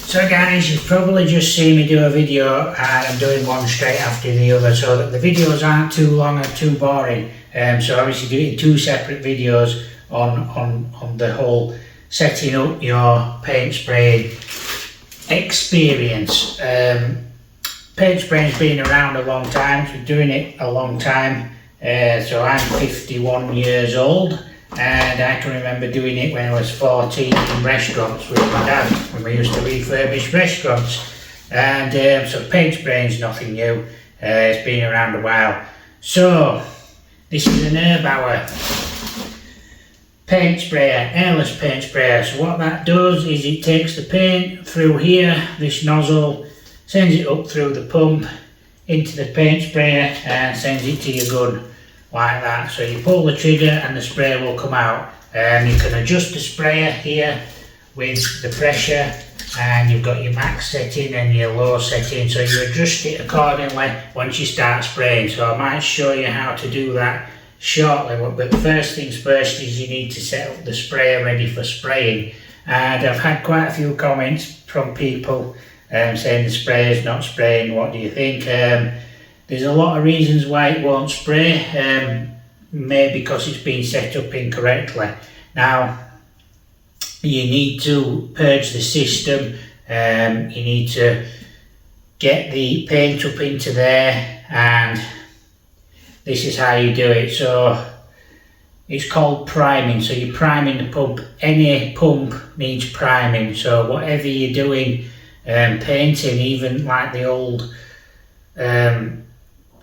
So guys, you've probably just seen me do a video and I'm doing one straight after the other so that the videos aren't too long and too boring. So obviously doing two separate videos on the whole setting up your paint spraying experience. Paint spraying's been around a long time, so doing it a long time. So I'm 51 years old. And I can remember doing it when I was 14 in restaurants with my dad, when we used to refurbish restaurants. And so paint spraying is nothing new, it's been around a while. So this is an Erbauer paint sprayer, airless paint sprayer. So what that does is it takes the paint through here, this nozzle, sends it up through the pump into the paint sprayer and sends it to your gun. Like that. So you pull the trigger and the sprayer will come out. You can adjust the sprayer here with the pressure, and you've got your max setting and your low setting, so you adjust it accordingly once you start spraying. So I might show you how to do that shortly, but first things first is you need to set up the sprayer ready for spraying. And I've had quite a few comments from people saying the sprayer's not spraying. What do you think? There's a lot of reasons why it won't spray, maybe because it's been set up incorrectly. Now, you need to purge the system, you need to get the paint up into there, and this is how you do it. So, it's called priming, so you're priming the pump. Any pump needs priming, so whatever you're doing, painting, even like the old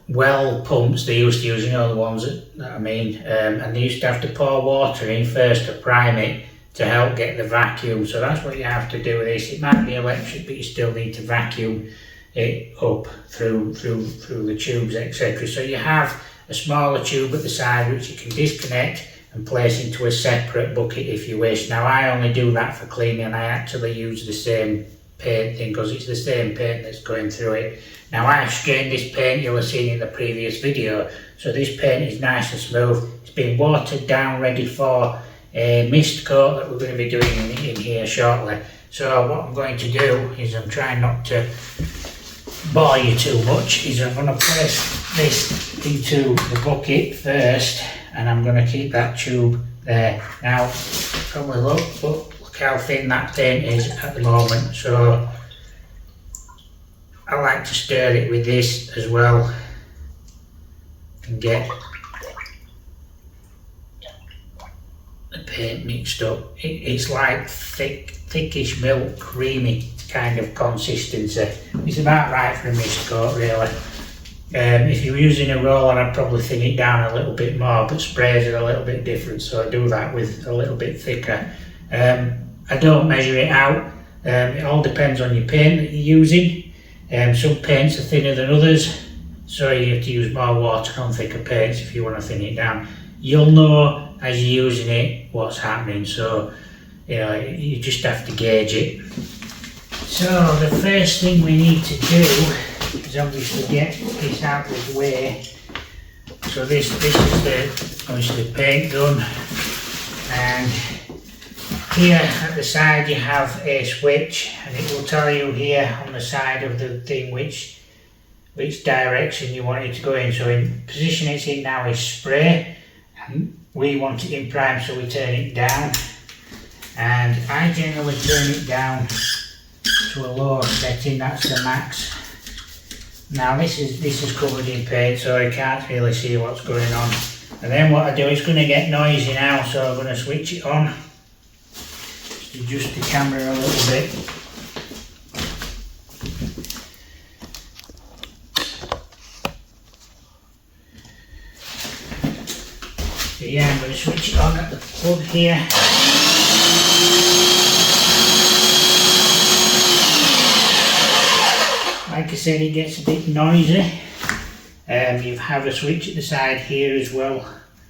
well pumps they used to use, you know, the ones that I mean, and they used to have to pour water in first to prime it to help get the vacuum. So that's what you have to do with this. It might be electric, but you still need to vacuum it up through the tubes, etc. So you have a smaller tube at the side which you can disconnect and place into a separate bucket if you wish. Now I only do that for cleaning, and I actually use the same paint thing because it's the same paint that's going through it. Now I've strained this paint, you'll have seen in the previous video, so this paint is nice and smooth. It's been watered down, ready for a mist coat that we're going to be doing in here shortly. So what I'm going to do is, I'm trying not to bore you too much, is I'm going to place this into the bucket first, and I'm going to keep that tube there. Now probably look how thin that paint is at the moment. So I like to stir it with this as well and get the paint mixed up. It's like thickish milk, creamy kind of consistency. It's about right for a mist coat really. If you're using a roller, I'd probably thin it down a little bit more, but sprays are a little bit different, so I do that with a little bit thicker. I don't measure it out, it all depends on your paint that you're using. Some paints are thinner than others, so you have to use more water on thicker paints if you want to thin it down. You'll know as you're using it what's happening, so you know, you just have to gauge it. So the first thing we need to do is obviously get this out of the way. So this is obviously the paint gun, and here at the side you have a switch, and it will tell you here on the side of the thing which direction you want it to go in. So in position it's in now is spray, and we want it in prime, so we turn it down, and I generally turn it down to a low setting, that's the max. Now this is covered in paint, so you can't really see what's going on. And then what I do, it's going to get noisy now, so I'm going to switch it on. Adjust the camera a little bit. So yeah, I'm going to switch it on at the plug here. Like I said, it gets a bit noisy. You have a switch at the side here as well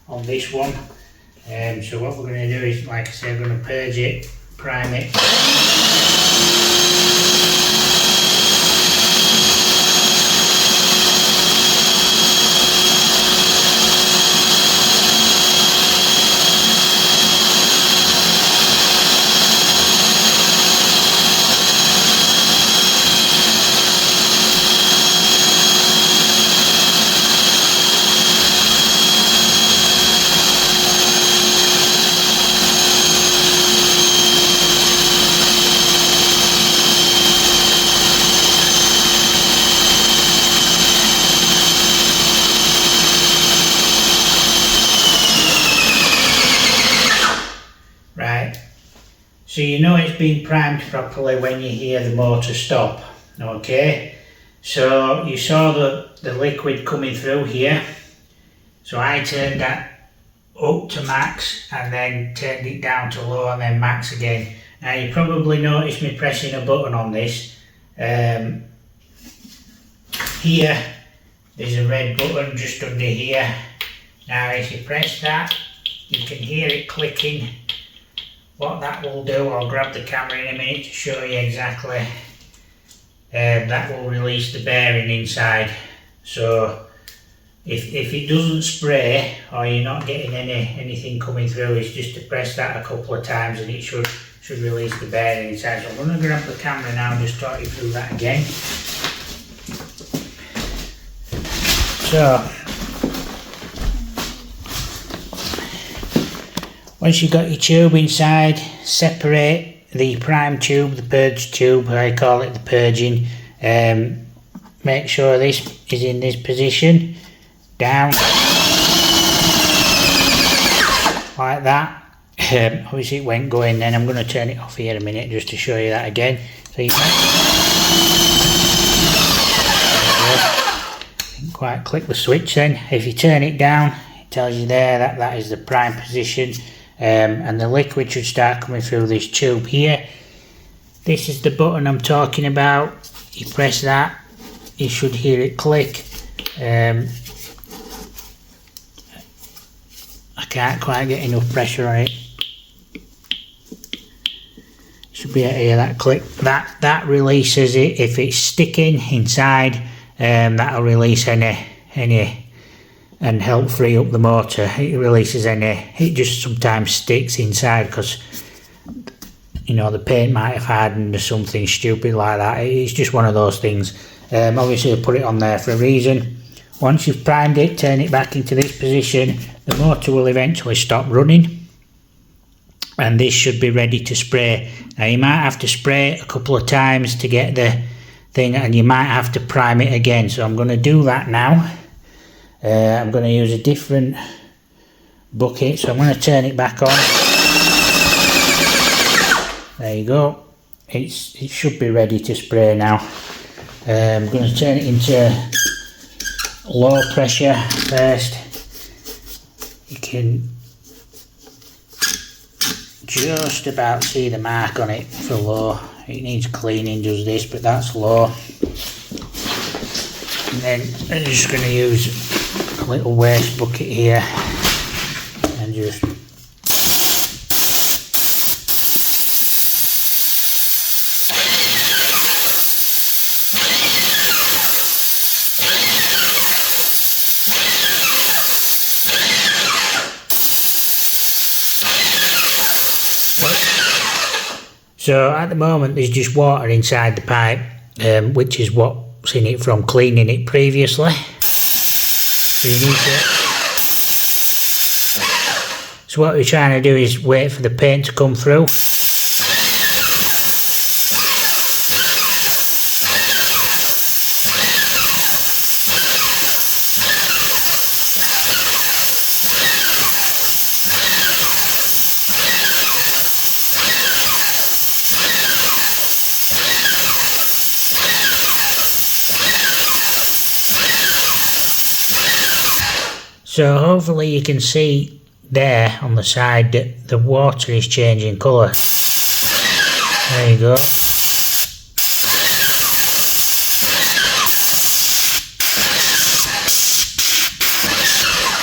on this one. So what we're going to do is, like I said, we're going to purge it, prime it. So you know it's been primed properly when you hear the motor stop. Okay, so you saw the liquid coming through here, so I turned that up to max and then turned it down to low and then max again. Now you probably noticed me pressing a button on this. Here there's a red button just under here. Now if you press that, you can hear it clicking. What that will do, I'll grab the camera in a minute to show you exactly. That will release the bearing inside. So if it doesn't spray or you're not getting anything coming through, it's just to press that a couple of times and it should release the bearing inside. So I'm going to grab the camera now and just talk you through that again. So once you've got your tube inside, separate the prime tube, the purge tube, I call it the purging. Make sure this is in this position, down, like that. Obviously it went going then. I'm going to turn it off here in a minute just to show you that again. So you didn't quite click the switch then. If you turn it down, it tells you there that that is the prime position. And the liquid should start coming through this tube here. This is the button I'm talking about. You press that, you should hear it click. I can't quite get enough pressure on it. Should be able to hear that click. That releases it. If it's sticking inside, that'll release any and help free up the motor. It releases any. It just sometimes sticks inside because you know the paint might have hardened or something stupid like that. It's just one of those things. Obviously I put it on there for a reason. Once you've primed it, turn it back into this position, the motor will eventually stop running and this should be ready to spray. Now you might have to spray it a couple of times to get the thing and you might have to prime it again. So I'm going to do that now. I'm going to use a different bucket, so I'm going to turn it back on. There you go. It should be ready to spray now. I'm going to turn it into low pressure first. You can just about see the mark on it for low. It needs cleaning, does this, but that's low. And then I'm just going to use a little waste bucket here and just so at the moment there's just water inside the pipe, which is what's in it from cleaning it previously. So you need to, so what we're trying to do is wait for the paint to come through. So hopefully you can see there on the side that the water is changing colour. There you go. So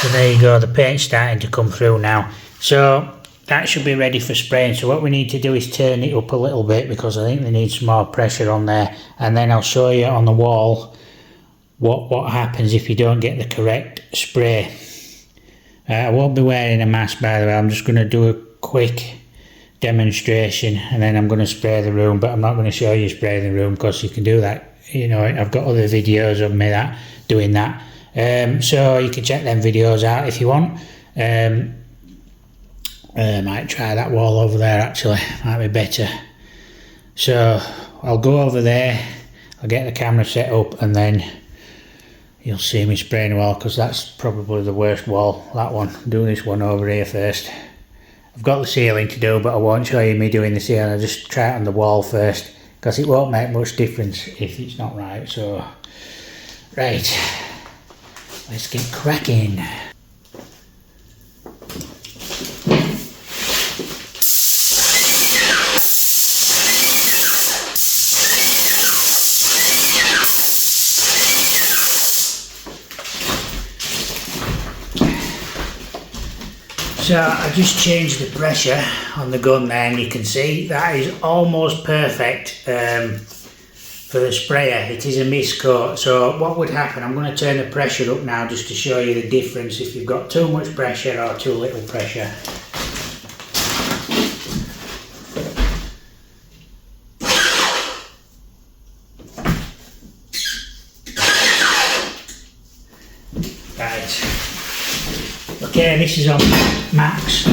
there you go, the paint's starting to come through now. So that should be ready for spraying. So what we need to do is turn it up a little bit because I think they need some more pressure on there. And then I'll show you on the wall what happens if you don't get the correct spray. I won't be wearing a mask, by the way. I'm just going to do a quick demonstration and then I'm going to spray the room, but I'm not going to show you spraying the room because you can do that. You know, I've got other videos of me doing that. So you can check them videos out if you want. I might try that wall over there actually, might be better. So I'll go over there, I'll get the camera set up and then you'll see me spraying the wall because that's probably the worst wall, that one. I'm doing this one over here first I've got the ceiling to do, but I won't show you me doing the ceiling. I'll just try it on the wall first, because it won't make much difference if it's not right. So, right, let's get cracking. So I just changed the pressure on the gun there, and you can see that is almost perfect for the sprayer. It is a mist coat. So what would happen, I'm going to turn the pressure up now just to show you the difference if you've got too much pressure or too little pressure. Right. Okay, this is on max.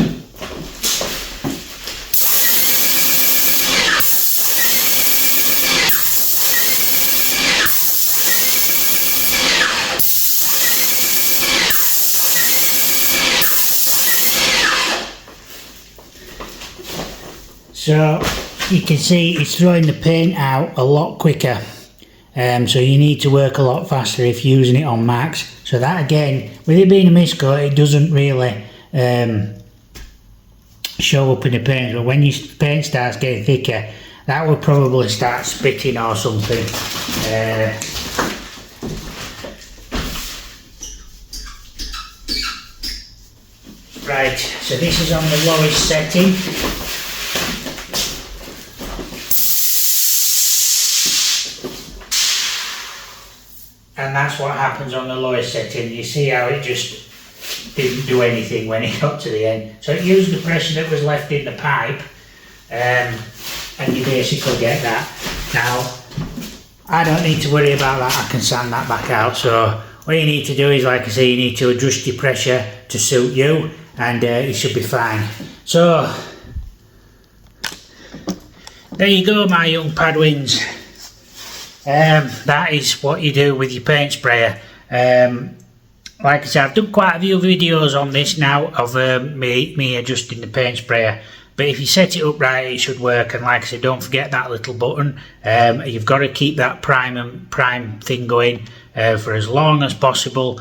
So you can see it's throwing the paint out a lot quicker. So you need to work a lot faster if you're using it on max. So that again, with it being a mist coat, it doesn't really show up in the paint, but when your paint starts getting thicker, that will probably start spitting or something. Right, so this is on the lowest setting. And that's what happens on the lowest setting. You see how it just didn't do anything when it got to the end. So it used the pressure that was left in the pipe, and you basically get that. Now, I don't need to worry about that. I can sand that back out. So what you need to do is, like I say, you need to adjust your pressure to suit you, and it should be fine. So there you go, my young padwins. That is what you do with your paint sprayer. Like I said, I've done quite a few videos on this now of me adjusting the paint sprayer, but if you set it up right, it should work. And like I said, don't forget that little button. You've got to keep that prime thing going for as long as possible.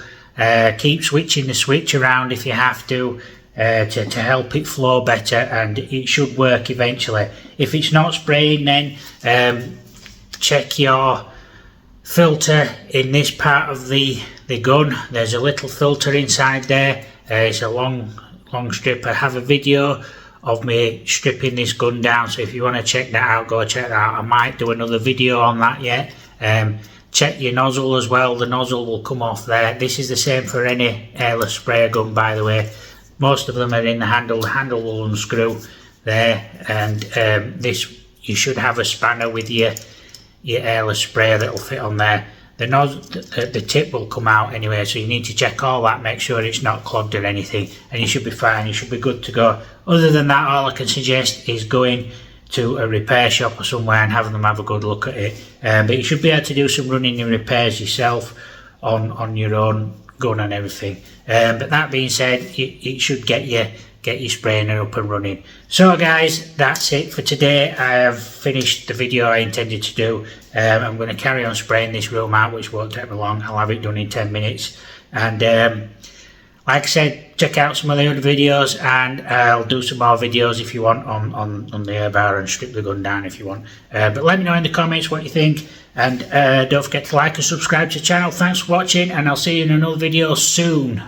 Keep switching the switch around if you have to help it flow better, and it should work eventually. If it's not spraying, then check your filter in this part of the gun. There's a little filter inside there. It's a long strip. I have a video of me stripping this gun down, so if you want to check that out, go check that out. I might do another video on that yet. Check your nozzle as well. The nozzle will come off there. This is the same for any airless sprayer gun, by the way. Most of them are in the handle. The handle will unscrew there, and this, you should have a spanner with your airless sprayer that will fit on there. The nozzle, the tip will come out anyway, so you need to check all that, make sure it's not clogged or anything, and you should be fine. You should be good to go. Other than that, all I can suggest is going to a repair shop or somewhere and having them have a good look at it. But you should be able to do some running and repairs yourself on your own gun and everything. But that being said, it should get you spraying up and running. So guys, that's it for today. I have finished the video I intended to do. I'm going to carry on spraying this room out, which won't take me long. I'll have it done in 10 minutes. And like I said, check out some of the other videos, and I'll do some more videos if you want on the Erbauer, and strip the gun down if you want. But let me know in the comments what you think, and don't forget to like and subscribe to the channel. Thanks for watching, and I'll see you in another video soon.